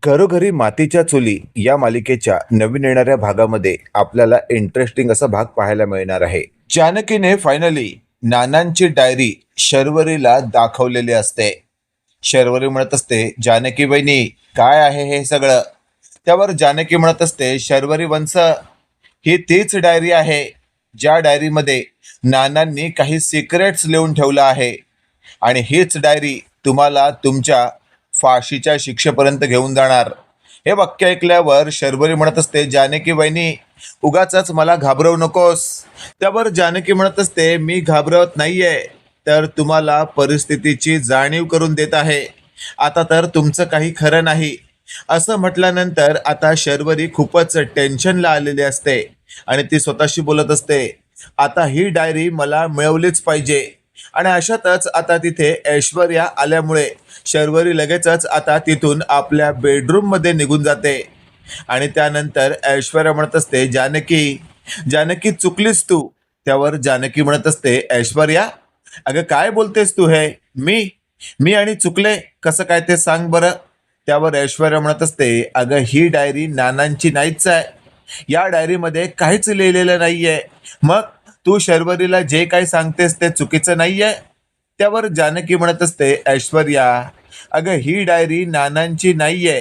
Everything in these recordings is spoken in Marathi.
घरोघरी मातीच्या चुली या मालिकेच्या नवीन येणाऱ्या भागामध्ये आपल्याला इंटरेस्टिंग असा भाग पाहायला मिळणार आहे. जानकीने फायनली नानांची डायरी शर्वरीला दाखवलेली असते. शर्वरी म्हणत असते, जानकी बहिणी काय आहे हे सगळं? त्यावर जानकी म्हणत असते, शर्वरी वंश, ही तीच डायरी आहे ज्या डायरीमध्ये नानांनी काही सिक्रेट्स लिहून ठेवलं आहे आणि हीच डायरी तुम्हाला तुमच्या फाशीच्या शिक्षेपर्यंत घेऊन जाणार. हे वाक्य ऐकल्यावर शर्वरी म्हणत असते, जानकी वहिनी उगाच मला घाबरवू नकोस. त्यावर जानकी म्हणत असते, मी घाबरवत नाहीये, तर तुम्हाला परिस्थितीची जाणीव करून देत आहे. आता तर तुमचं काही खरं नाही. असं म्हटल्यानंतर आता शर्वरी खूपच टेन्शनला आलेली असते आणि ती स्वतःशी बोलत असते, आता ही डायरी मला मिळवलीच पाहिजे. आणि अशातच आता तिथे ऐश्वर्या आल्यामुळे शर्वरी लगेचच आता तिथून आपल्या बेडरूम मध्ये निघून जाते. आणि त्यानंतर ऐश्वर्या म्हणत असते, जानकी जानकी चुकलीस तू. त्यावर जानकी म्हणत असते, ऐश्वर्या अगं काय बोलतेस तू हे? मी मी आणि चुकले कसं काय ते सांग बरं. त्यावर ऐश्वर्या म्हणत असते, अगं ही डायरी नानांची नाहीच आहे. या डायरीमध्ये काहीच लिहिलेलं नाहीये. मग तू शर्वरीला जे काही सांगतेस ते चुकीचं नाहीये. त्यावर जानकी म्हणत असते, ऐश्वर्या अगं ही डायरी नानांची नाहीये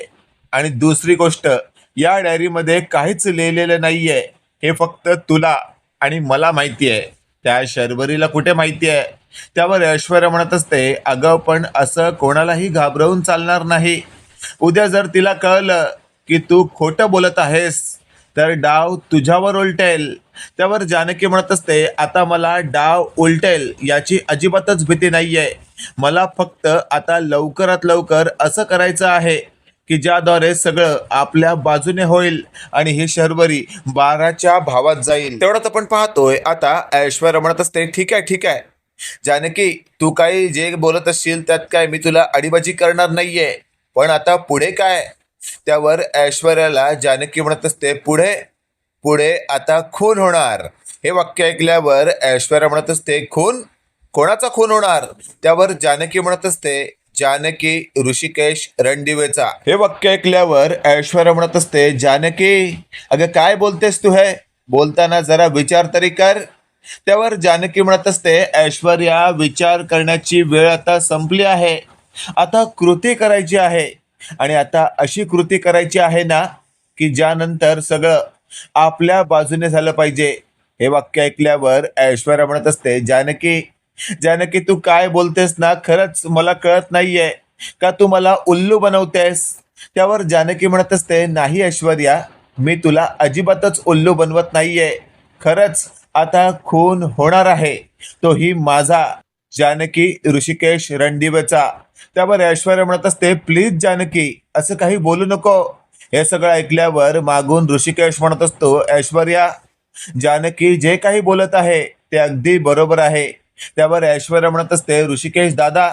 आणि दुसरी गोष्ट, या डायरीमध्ये काहीच लिहिलेलं नाहीये. हे फक्त तुला आणि मला माहिती आहे, त्या शर्वरीला कुठे माहिती आहे? त्यावर ऐश्वर्या म्हणत असते, अगं पण असं कोणालाही घाबरवून चालणार नाही. उद्या जर तिला कळलं की तू खोटं बोलत आहेस तर डाव तुझ्यावर उलटेल. त्यावर जानकी म्हणत असते, आता मला डाव उलटेल याची अजिबातच भीती नाहीये. मला फक्त आता लवकरात लवकर असं करायचं आहे की ज्याद्वारे सगळं आपल्या बाजूने होईल आणि ही शर्वरी 12च्या भावात जाईल. तेवढं आपण पाहतोय आता ऐश्वर्या म्हणत असते, ठीक आहे ठीक आहे जानकी, तू काही जे बोलत असशील त्यात काय मी तुला अडीबाजी करणार नाहीये, पण आता पुढे काय? त्यावर ऐश्वर्याला जानकी म्हणत असते, पुढे पुढे आता खून होणार. हे वाक्य ऐकल्यावर ऐश्वर्या म्हणत असते, खून? कोणाचा खून होणार? त्यावर जानकी म्हणत असते, जानकी ऋषिकेश रणदिवेचा. हे वाक्य ऐकल्यावर ऐश्वर्या म्हणत असते, जानकी अगं काय बोलतेस तू हे? बोलताना जरा विचार तरी कर. त्यावर जानकी म्हणत असते, ऐश्वर्या विचार करण्याची वेळ आता संपली आहे. आता कृती करायची आहे आणि आता अशी कृती करायची आहे ना की ज्यानंतर सगळं आपल्या बाजूने झालं पाहिजे. हे वाक्य ऐकल्यावर ऐश्वर्या म्हणत असते, जानकी जानकी तू काय बोलतेस ना, खरंच मला कळत नाहीये का तू मला उल्लू बनवतेस. त्यावर जानकी म्हणत असते, नाही ऐश्वर्या, मी तुला अजिबातच उल्लू बनवत नाहीये. खरंच आता खून होणार आहे, तोही माझा, जानकी ऋषिकेश रणदिवेचा. त्यावर ऐश्वर्या म्हणत असते, प्लीज जानकी असं काही बोलू नको. हे सगळं ऐकल्यावर मागून ऋषिकेश म्हणत असतो, ऐश्वर्या जानकी जे काही बोलत आहे ते अगदी बरोबर आहे. त्यावर ऐश्वर्या म्हणत असते, ऋषिकेश दादा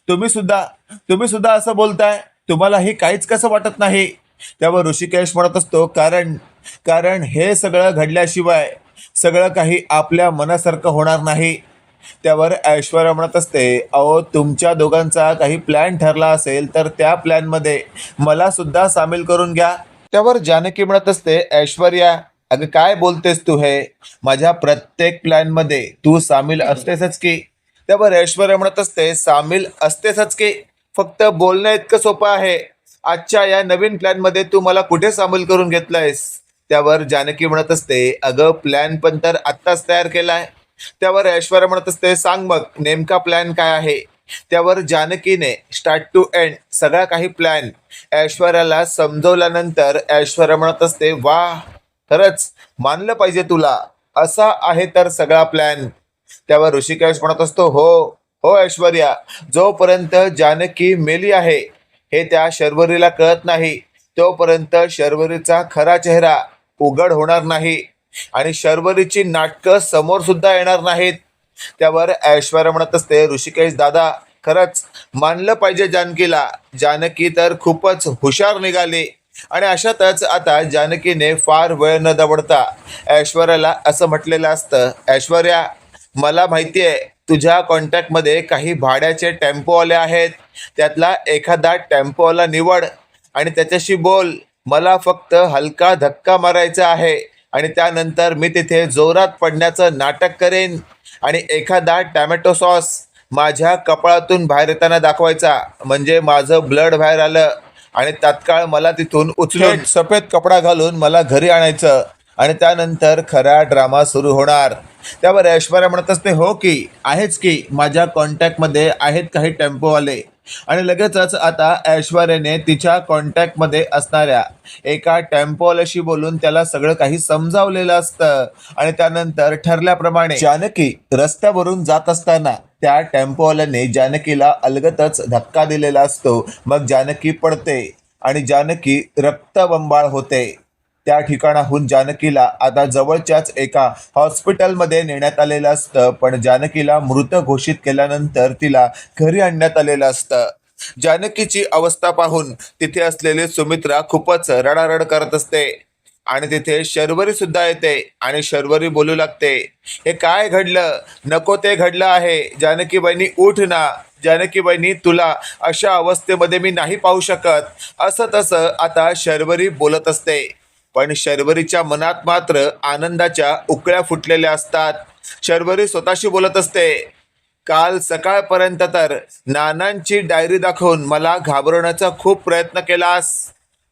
तुम्ही सुद्धा असं बोलताय, तुम्हाला हे काहीच कसं वाटत नाही? त्यावर ऋषिकेश म्हणत असतो, कारण कारण हे सगळं घडल्याशिवाय सगळं काही आपल्या मनासारखं होणार नाही. त्यावर ऐश्वर्या म्हणत असते, अहो तुमच्या दोघांचा काही प्लॅन ठरला असेल तर त्या प्लॅनमध्ये मला सुद्धा सामील करून घ्या. त्यावर जानकी म्हणत असते, ऐश्वर्या अगं काय बोलतेस तू हे? माझ्या प्रत्येक प्लॅन मध्ये तू सामील असतेसच की. त्यावर ऐश्वर्या म्हणत असते, सामील असतेसच की, फक्त बोलणं इतकं सोपं आहे. आजच्या या नवीन प्लॅन मध्ये तू मला कुठे सामील करून घेतलंयस? त्यावर जानकी म्हणत असते, अगं प्लॅन पण तर आत्ताच तयार केलाय. त्यावर ऐश्वर्या म्हणत असते, सांग मग नेमका प्लॅन काय आहे? त्यावर जानकीने स्टार्ट टू एंड सगळा काही प्लॅन ऐश्वर्याला समजवल्यानंतर ऐश्वर्या म्हणत असते, वा खरंच मानलं पाहिजे तुला, असा आहे तर सगळा प्लॅन. त्यावर ऋषिकेश म्हणत असतो, हो हो ऐश्वर्या, जोपर्यंत जानकी मेली आहे हे त्या शर्वरीला कळत नाही तोपर्यंत शर्वरीचा खरा चेहरा उघड होणार नाही आणि शर्वरीची नाटकं समोर सुद्धा येणार नाहीत. त्यावर ऐश्वर्या म्हणत असते, ऋषिकेश दादा खरंच मानलं पाहिजे जानकीला, जानकी तर खूपच हुशार निघाली. आणि अशातच आता जानकीने फार वेळ न दवडता ऐश्वर्याला असं म्हटलेलं असतं, ऐश्वर्या मला माहिती आहे तुझ्या कॉन्टॅक्टमध्ये काही भाड्याचे टेम्पोवाले आहेत, त्यातला एखादा टेम्पोवाला निवड आणि त्याच्याशी बोल. मला फक्त हलका धक्का मारायचा आहे आणि त्यानंतर मी तिथे जोरात पडण्याचं नाटक करेन आणि एखादा टॅमॅटो सॉस माझ्या कपाळातून बाहेर येताना दाखवायचा, म्हणजे माझं ब्लड बाहेर आलं आणि तात्काळ मला तिथून उचलून सफेद कपडा घालून मला घरी आणायचं आणि त्यानंतर खरा ड्रामा सुरू होणार. त्यावर ऐश्वर्या म्हणत असते, हो की आहेच की, माझ्या कॉन्टॅक्टमध्ये आहेत काही टेम्पोवाले. आणि लगेचच आता ऐश्वर्याने तिच्या कॉन्टॅक्टमध्ये असणाऱ्या एका टेम्पोवाल्याशी बोलून त्याला सगळं काही समजावलेलं असतं. आणि त्यानंतर ठरल्याप्रमाणे जानकी रस्त्यावरून जात असताना त्या टेम्पोवाल्याने जानकीला अलगतच धक्का दिलेला असतो. मग जानकी पडते आणि जानकी रक्तबंबाळ होते. त्या ठिकाणाहून जानकीला आता जवळच्याच एका हॉस्पिटलमध्ये नेण्यात आलेलं असतं, पण जानकीला मृत घोषित केल्यानंतर तिला घरी आणण्यात आलेलं असतं. जानकीची अवस्था पाहून तिथे असलेली सुमित्रा खूपच रडारड करत असते आणि तिथे शर्वरी सुद्धा येते आणि शर्वरी बोलू लागते, हे काय घडलं, नको ते घडलं आहे, जानकी बहिणी उठ ना, जानकी बहिणी तुला अशा अवस्थेमध्ये मी नाही पाहू शकत. असं तसं आता शर्वरी बोलत असते, पण शर्वरीच्या मनात मात्र आनंदाच्या उकळ्या फुटलेल्या असतात. शर्वरी स्वतःशी बोलत असते, काल सकाळपर्यंत तर नानांची डायरी दाखवून मला घाबरवण्याचा खूप प्रयत्न केलास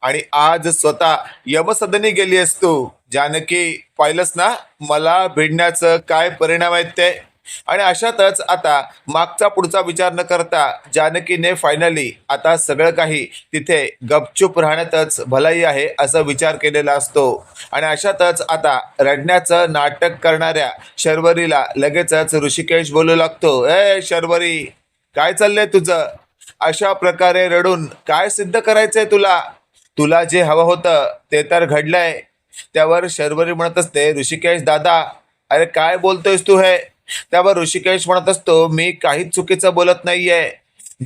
आणि आज स्वतः यमसदनी गेली आहेस तू. जानकी पाहिलंस ना मला भिडण्याचं काय परिणाम आहेत ते. आणि अशातच आता मागचा पुढचा विचार न करता जानकीने फायनली आता सगळं काही तिथे गपचूप राहण्यातच भलाई आहे असा विचार केलेला असतो. आणि अशातच आता रडण्याचं नाटक करणाऱ्या शर्वरीला लगेचच ऋषिकेश बोलू लागतो, ए शर्वरी, काय चाललंय तुझं, अशा प्रकारे रडून काय सिद्ध करायचंय तुला, तुला जे हवं होतं ते तर घडलंय. त्यावर शर्वरी म्हणत असते, ऋषिकेश दादा, अरे काय बोलतोयस तू हे. त्यावर ऋषिकेश म्हणत असतो, मी काहीच चुकीचं बोलत नाहीये,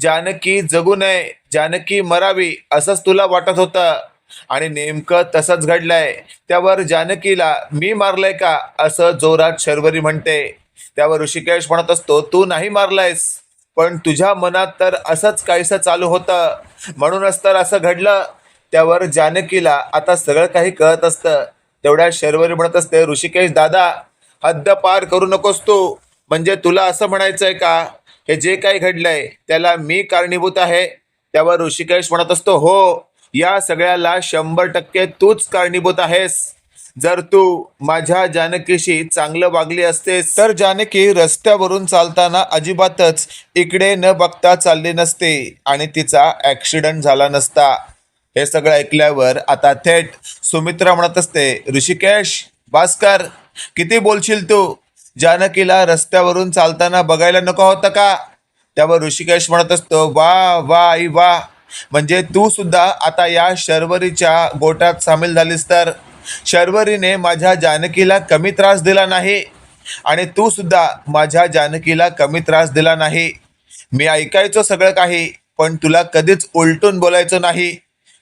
जानकी जगू नये, जानकी मरावी असंच तुला वाटत होतं आणि नेमकं तसंच घडलंय. त्यावर जानकीला मी मारलंय का असं जोरात शर्वरी म्हणते. त्यावर ऋषिकेश म्हणत असतो, तू नाही मारलायस, पण तुझ्या मनात तर असंच काहीसं चालू होतं म्हणूनच तर असं घडलं. त्यावर जानकीला आता सगळं काही कळत असतं. तेवढ्या शर्वरी म्हणत असते, ऋषिकेश दादा, हद्द पार करू नकोस तू, म्हणजे तुला असं म्हणायचंय का हे जे काही घडलंय त्याला मी कारणीभूत आहे. त्यावर ऋषिकेश म्हणत असतो, हो, या सगळ्याला 100% तूच कारणीभूत आहेस. जर तू माझ्या जानकीशी चांगलं वागली असतेस तर जानकी रस्त्यावरून चालताना अजिबातच इकडे न बघता चालली नसते आणि तिचा ऍक्सिडेंट झाला नसता. हे सगळं ऐकल्यावर आता थेट सुमित्रा म्हणत असते, ऋषिकेश, भास्कर, किती बोलशील तू, जानकीला रस्त्यावरून चालताना बघायला नको होतं का. त्यावर ऋषिकेश म्हणत असतो, वा वा आई वा, म्हणजे तू सुद्धा आता या शर्वरीच्या गोटात सामील झालीस तर. शर्वरीने माझ्या जानकीला कमी त्रास दिला नाही आणि तू सुद्धा माझ्या जानकीला कमी त्रास दिला नाही. मी ऐकायचो सगळं काही, पण तुला कधीच उलटून बोलायचो नाही.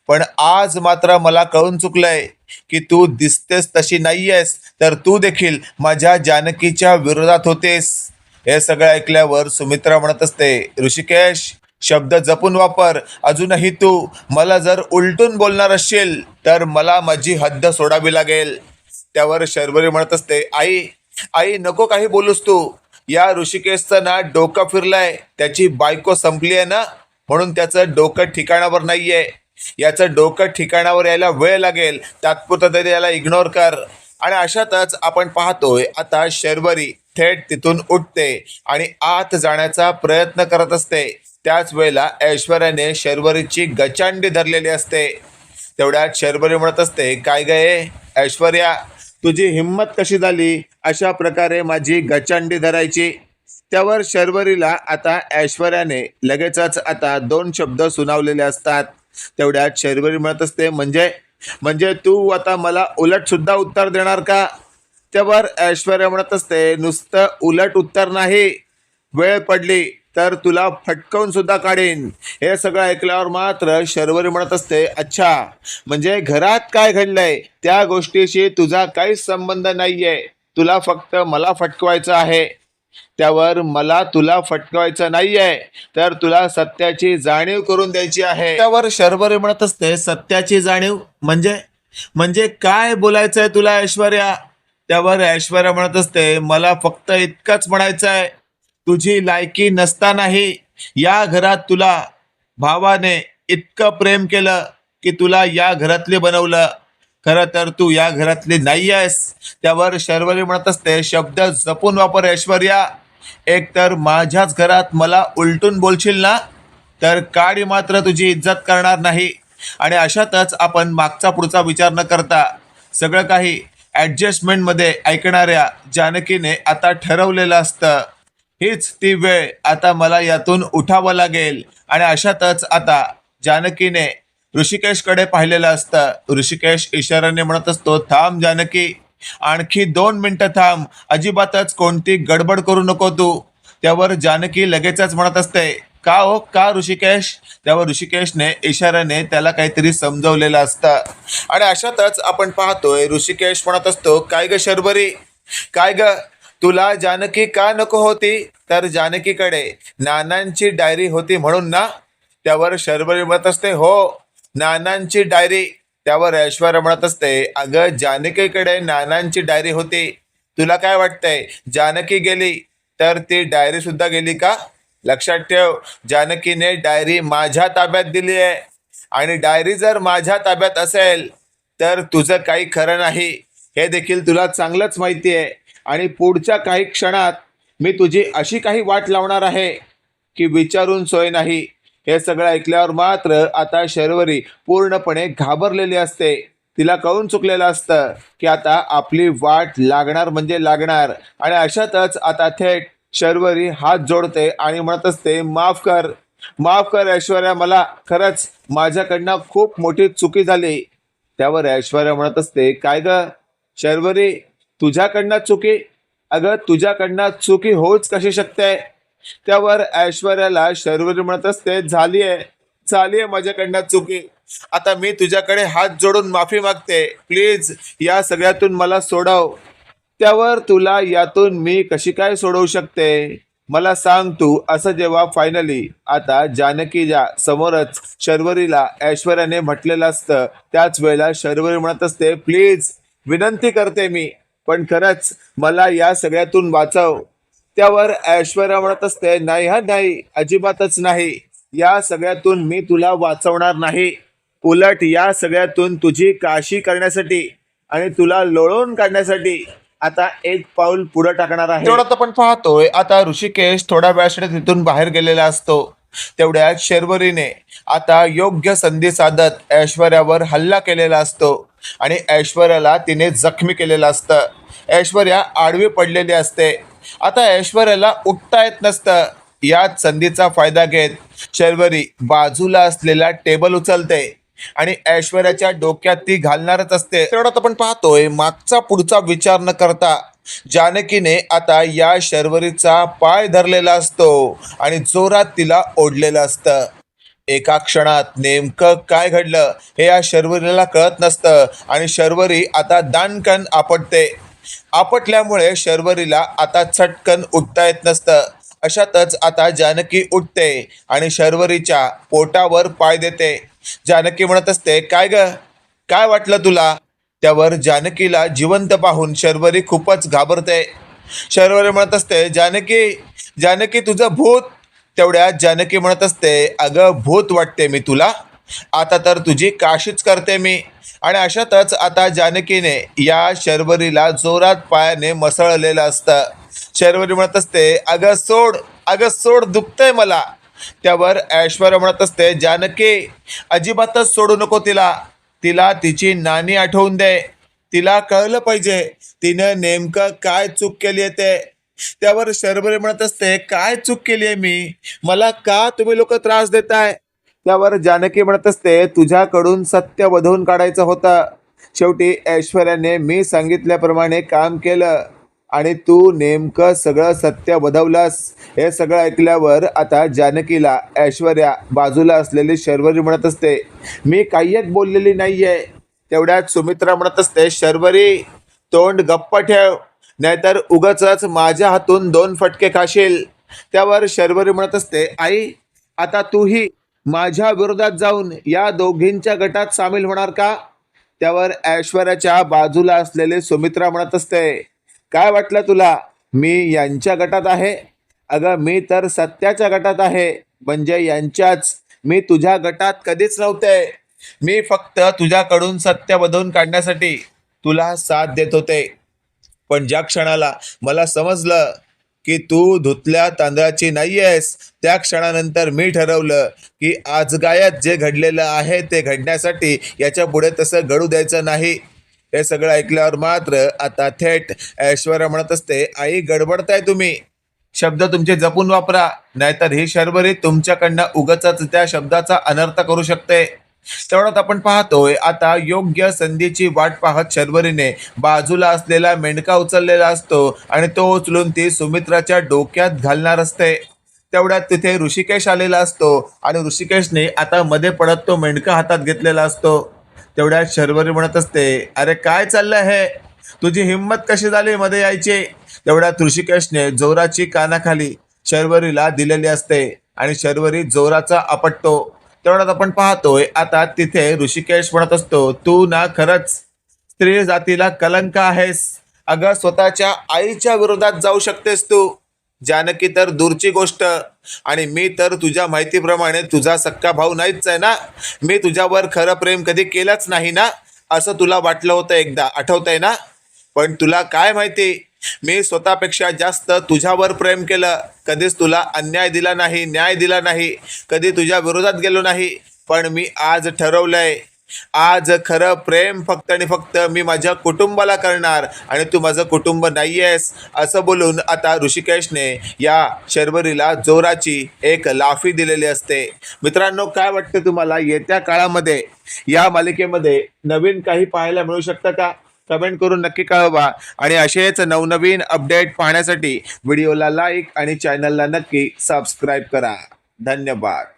पण आज मात्र मला कळून चुकलंय की तू दिसतेस तशी नाहीयेस, तर तू देखील माझ्या जानकीच्या विरोधात होतेस. हे सगळं ऐकल्यावर सुमित्रा म्हणत असते, ऋषिकेश, शब्द जपून वापर, अजूनही तू मला जर उलटून बोलणार असशील तर मला माझी हद्द सोडावी लागेल. त्यावर शर्वरी म्हणत असते, आई आई नको काही बोलूस तू, या ऋषिकेशचं ना डोकं फिरलंय, त्याची बायको संपली आहे ना, म्हणून त्याचं डोकं ठिकाणावर नाहीये. याचं डोकं ठिकाणावर यायला वेळ लागेल, तात्पुरतं तरी याला इग्नोर कर. आणि अशातच आपण पाहतोय आता शर्वरी थेट तिथून उठते आणि आत जाण्याचा प्रयत्न करत असते. त्याच वेळेला ऐश्वर्याने शर्वरीची गचांडी धरलेली असते. तेवढ्यात शर्वरी म्हणत असते, काय गये ऐश्वर्या, तुझी हिंमत कशी झाली अशा प्रकारे माझी गचांडी धरायची. त्यावर शर्वरीला आता ऐश्वर्याने लगेचच आता 2 शब्द सुनावलेले असतात. तेवढ्यात शर्वरी म्हणत असते, म्हणजे म्हणजे तू आता मला उलट सुद्धा उत्तर देणार का. त्यावर ऐश्वर्या म्हणत असते, नुसतं उलट उत्तर नाही, वेळ पडली तर तुला फटकवून सुद्धा काढीन. हे सगळं ऐकल्यावर मात्र शर्वरी म्हणत असते, अच्छा, म्हणजे घरात काय घडलंय त्या गोष्टीशी तुझा काहीच संबंध नाहीये, तुला फक्त मला फटकवायचं आहे. त्यावर मला तुला फटकवायचं नाहीये, तर तुला सत्याची जाणीव करून द्यायची आहे. त्यावर शर्वरी म्हणत असते, सत्याची जाणीव म्हणजे म्हणजे काय बोलायचंय तुला ऐश्वर्या? त्यावर ऐश्वर्या म्हणत असते, मला फक्त इतकंच म्हणायचं आहे, तुझी लायकी नसतानाही या घरात तुला भावाने इतकं प्रेम केलं की तुला या घरातले बनवलं. खरं तर तू या घरातली नाही आहेस. त्यावर शर्वरी म्हणत असते, शब्द जपून वापर ऐश्वर्या. एक तर माझ्याच घरात मला उलटून बोलशील ना, तर काडी मात्र तुझी इज्जत करणार नाही. आणि अशातच आपण मागचा पुढचा विचार न करता सगळं काही ॲडजस्टमेंटमध्ये ऐकणाऱ्या जानकीने आता ठरवलेलं असतं. हीच ती वेळ, आता मला यातून उठावं लागेल. आणि अशातच आता जानकीने ऋषिकेशकडे पाहिलेलं असतं. ऋषिकेश इशाऱ्याने म्हणत असतो, थांब जानकी, आणखी 2 मिनिटं थांब, अजिबातच कोणती गडबड करू नको तू. त्यावर जानकी लगेचच म्हणत असते, का हो का ऋषिकेश? त्यावर ऋषिकेशने इशाऱ्याने त्याला काहीतरी समजवलेलं असतं. आणि अशातच आपण पाहतोय ऋषिकेश म्हणत असतो, काय ग शर्वरी, काय ग, तुला जानकी का नको होती? तर जानकीकडे नानांची डायरी होती म्हणून ना? त्यावर शर्वरी म्हणत असते, हो, नानांची डायरी. त्यावर ऐश्वर्या म्हणत असते, अगं जानकीकडे नानांची डायरी होती, तुला काय वाटतंय जानकी गेली तर ती डायरी सुद्धा गेली का? लक्षात ठेव, जानकीने डायरी माझ्या ताब्यात दिली आहे. आणि डायरी जर माझ्या ताब्यात असेल तर तुझं काही खरं नाही, हे देखील तुला चांगलंच माहिती आहे. आणि पुढच्या काही क्षणात मी तुझी अशी काही वाट लावणार आहे की विचारून सोय नाही. हे सगळं ऐकल्यावर मात्र आता शर्वरी पूर्णपणे घाबरलेली असते. तिला कळून चुकलेलं असतं की आता आपली वाट लागणार म्हणजे लागणार. आणि अशातच आता थेट शर्वरी हात जोडते आणि म्हणत असते, माफ कर, माफ कर ऐश्वर्या, मला खरंच माझ्याकडनं खूप मोठी चुकी झाली. त्यावर ऐश्वर्या म्हणत असते, काय ग शर्वरी, तुझ्याकडनं चुकी? अगं तुझ्याकडनं चुकी होऊच कशी शकते? त्यावर ऐश्वर्याला शर्वरी म्हणत असते, झालीये माझ्याकडनं चुकी. आता मी तुझ्याकडे हात जोडून माफी मागते, प्लीज या सगळ्यातून मला सोडव. त्यावर तुला यातून मी कशी काय सोडवू शकते मला सांग तू. असं जेव्हा फायनली आता जानकीच्या समोरच शर्वरीला ऐश्वर्याने म्हटलेलं असतं, त्याच वेळेला शर्वरी म्हणत असते, प्लीज विनंती करते मी, पण खरंच मला या सगळ्यातून वाचव. त्यावर ऐश्वर्या म्हणत असते, नाही हा नाही, अजिबातच नाही, या सगळ्यातून मी तुला वाचवणार नाही. उलट या सगळ्यातून तुझी काशी करण्यासाठी आणि तुला लोळवून काढण्यासाठी आता एक पाऊल पुढे टाकणार आहे. तेवढ्यात आपण पाहतोय आता ऋषिकेश थोड्या वेळासाठी तिथून बाहेर गेलेला असतो. तेवढ्यात शर्वरीने आता योग्य संधी साधत ऐश्वर्यावर हल्ला केलेला असतो आणि ऐश्वर्याला तिने जखमी केलेलं असतं. ऐश्वर्या आडवी पडलेली असते. आता ऐश्वर्याला उठता येत नसतं. याच संधीचा फायदा घेत शर्वरी बाजूला असलेला टेबल उचलते आणि ऐश्वर्याच्या डोक्यात ती घालणारच असते. तेवढ्यात आपण पाहतोय मागचा पुढचा विचार न करता जानकीने आता या शर्वरीचा पाय धरलेला असतो आणि जोरात तिला ओढलेलं असतं. एका क्षणात नेमकं काय घडलं हे या शर्वरीला कळत नसतं आणि शर्वरी आता दाणकन आपटते. आपटल्यामुळे शर्वरीला आता चटकन उठता येत नसतं. अशातच आता जानकी उठते आणि शर्वरीच्या पोटावर पाय देते. जानकी म्हणत असते, काय ग, काय वाटलं तुला? त्यावर जानकीला जिवंत पाहून शर्वरी खूपच घाबरते. शर्वरी म्हणत असते, जानकी, जानकी तुझं भूत. तेवढ्यात जानकी म्हणत असते, अगं भूत वाटते मी तुला? आता तर तुझी काशीच करते मी. आणि अशातच आता जानकीने या शर्वरीला जोरात पायाने मसळलेलं असतं. शर्वरी म्हणत असते, अगं सोड, अगं सोड, दुखतंय मला. त्यावर ऐश्वर्या म्हणत असते, जानकी अजिबातच सोडू नको तिला, तिला तिची नानी आठवून दे. तिला कळलं पाहिजे तिनं नेमकं काय चूक केली आहे ते. त्यावर शर्वरी म्हणत असते, काय चूक केली आहे मी? मला का तुम्ही लोक त्रास देताय? त्यावर जानकी म्हणत असते, तुझ्याकडून सत्य वधवून काढायचं होतं. शेवटी ऐश्वर्याने मी सांगितल्याप्रमाणे काम केलं आणि तू नेमकं सगळं सत्य वधवलंस. हे सगळं ऐकल्यावर आता जानकीला ऐश्वर्या बाजूला असलेली शर्वरी म्हणत असते, मी काही एक बोललेली नाहीये. तेवढ्यात सुमित्रा म्हणत असते, शर्वरी तोंड गप्प ठेव. नाहीतर उगाचच माझ्या हातून 2 फटके खाशील. त्यावर शर्वरी म्हणत असते, आई आता तूही माझ्या विरोधात जाऊन या दोघींच्या गटात सामील होणार का? त्यावर ऐश्वर्याच्या बाजूला असलेले सुमित्रा म्हणत असते, काय वाटलं तुला मी यांच्या गटात आहे? अगं मी तर सत्याच्या गटात आहे, म्हणजे यांच्याच. मी तुझ्या गटात कधीच नव्हते. मी फक्त तुझ्याकडून सत्य बदलून काढण्यासाठी तुला साथ देत होते. पण ज्या क्षणाला मला समजलं की तू धुतल्या तांदळाची नाहीयेस, त्या क्षणानंतर मी ठरवलं की आजगायत जे घडलेलं आहे ते घडण्यासाठी याच्या पुढे तसं घडू द्यायचं नाही. हे सगळं ऐकल्यावर मात्र आता थेट ऐश्वर्या म्हणत असते, आई गडबडताय तुम्ही. शब्द तुमचे जपून वापरा, नाहीतर ही शर्वरी तुमच्याकडनं उगाचच त्या शब्दाचा अनर्थ करू शकते. तेवढ्यात आपण पाहतोय आता योग्य संधीची वाट पाहत शर्वरीने बाजूला असलेला मेंढका उचललेला असतो आणि तो उचलून ती सुमित्राच्या डोक्यात घालणार असते. तेवढ्यात तिथे ऋषिकेश आलेला असतो आणि ऋषिकेशने आता मध्ये पडत तो मेंढका हातात घेतलेला असतो. तेवढ्यात शर्वरी म्हणत असते, अरे काय चाललंय हे? तुझी हिंमत कशी झाली मध्ये यायची? तेवढ्यात ऋषिकेशने जोराची कानाखाली शर्वरीला दिलेली असते आणि शर्वरी जोराचा आपटतो. तेवढ्यात आपण पाहतोय आता तिथे ऋषिकेश म्हणत असतो, तू ना खरंच स्त्री जातीला कलंक आहेस. अगं स्वतःच्या आईच्या विरोधात जाऊ शकतेस तू. जानकी तर दूरची गोष्ट, आणि मी तर तुझ्या माहितीप्रमाणे तुझा सख्खा भाऊ नाहीच आहे ना. मी तुझ्यावर खरं प्रेम कधी केलंच नाही ना, असं तुला वाटलं होतं एकदा, आठवतंय ना? पण तुला काय माहिती, मी स्वतःपेक्षा जास्त तुझ्यावर प्रेम केलं. कधीच तुला अन्याय दिला नाही, न्याय दिला नाही, कधी तुझ्या विरोधात गेलो नाही. पण मी आज ठरवलंय, आज खरं प्रेम फक्त आणि फक्त मी माझ्या कुटुंबाला करणार, आणि तू माझं कुटुंब नाहीयेस. असं बोलून आता ऋषिकेशने या शर्वरीला जोराची एक लाफी दिलेली असते. मित्रांनो, काय वाटतं तुम्हाला, येत्या काळामध्ये या मालिकेमध्ये नवीन काही पाहायला मिळू शकतं का? कमेंट करून नक्की कळवा. आणि असेच नवनवीन अपडेट पाहण्यासाठी व्हिडिओला लाईक आणि चॅनलला नक्की सबस्क्राईब करा. धन्यवाद.